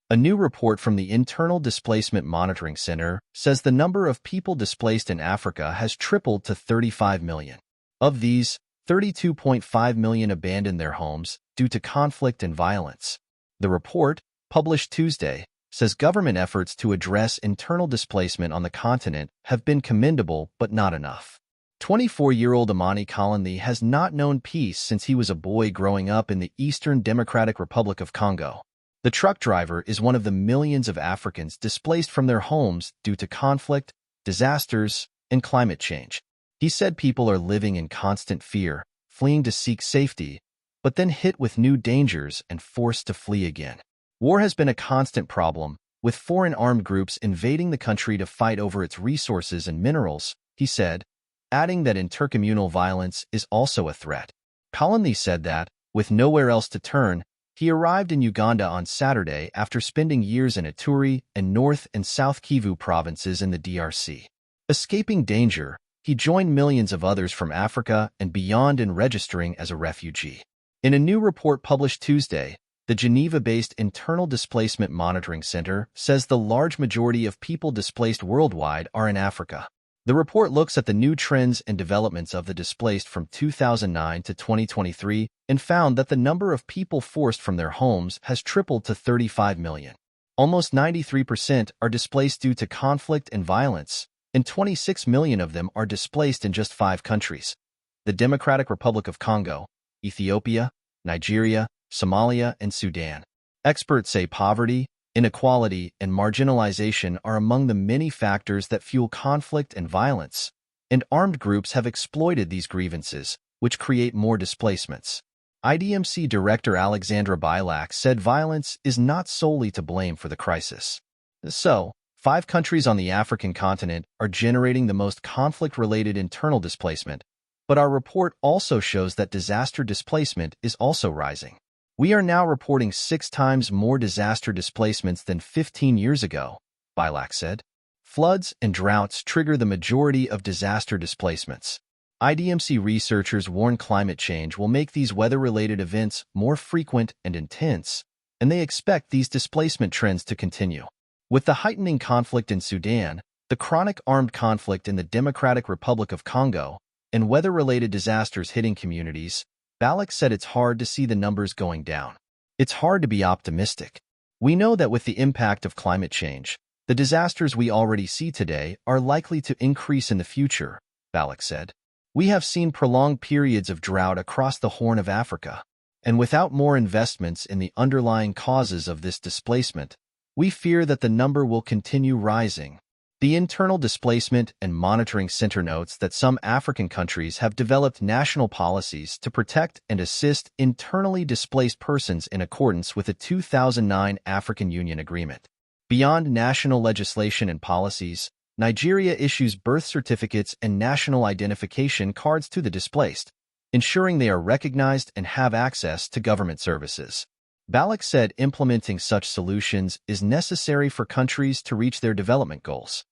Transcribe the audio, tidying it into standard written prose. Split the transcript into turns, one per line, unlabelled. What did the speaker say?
A new report from the Internal Displacement Monitoring Center says the number of people displaced in Africa has tripled to 35 million. Of these, 32.5 million abandoned their homes due to conflict and violence. The report, published Tuesday, says government efforts to address internal displacement on the continent have been commendable but not enough. 24-year-old Amani Kalanthi has not known peace since he was a boy growing up in the Eastern Democratic Republic of Congo. The truck driver is one of the millions of Africans displaced from their homes due to conflict, disasters, and climate change. He said people are living in constant fear, fleeing to seek safety, but then hit with new dangers and forced to flee again. War has been a constant problem, with foreign armed groups invading the country to fight over its resources and minerals, he said, adding that intercommunal violence is also a threat. Kalanthi said that, with nowhere else to turn, he arrived in Uganda on Saturday after spending years in Ituri and North and South Kivu provinces in the DRC. Escaping danger, he joined millions of others from Africa and beyond in registering as a refugee. In a new report published Tuesday, the Geneva-based Internal Displacement Monitoring Center says the large majority of people displaced worldwide are in Africa. The report looks at the new trends and developments of the displaced from 2009 to 2023 and found that the number of people forced from their homes has tripled to 35 million. Almost 93% are displaced due to conflict and violence, and 26 million of them are displaced in just 5 countries: the Democratic Republic of Congo, Ethiopia, Nigeria, Somalia, and Sudan. Experts say poverty, inequality, and marginalization are among the many factors that fuel conflict and violence, and armed groups have exploited these grievances, which create more displacements. IDMC Director Alexandra Bilak said violence is not solely to blame for the crisis. So, 5 countries on the African continent are generating the most conflict-related internal displacement, but our report also shows that disaster displacement is also rising. We are now reporting 6 times more disaster displacements than 15 years ago, Bilak said. Floods and droughts trigger the majority of disaster displacements. IDMC researchers warn climate change will make these weather-related events more frequent and intense, and they expect these displacement trends to continue. With the heightening conflict in Sudan, the chronic armed conflict in the Democratic Republic of Congo, and weather-related disasters hitting communities, Bilak said it's hard to see the numbers going down. It's hard to be optimistic. We know that with the impact of climate change, the disasters we already see today are likely to increase in the future, Bilak said. We have seen prolonged periods of drought across the Horn of Africa, and without more investments in the underlying causes of this displacement, we fear that the number will continue rising. The Internal Displacement and Monitoring Center notes that some African countries have developed national policies to protect and assist internally displaced persons in accordance with the 2009 African Union Agreement. Beyond national legislation and policies, Nigeria issues birth certificates and national identification cards to the displaced, ensuring they are recognized and have access to government services. Bilak said implementing such solutions is necessary for countries to reach their development goals.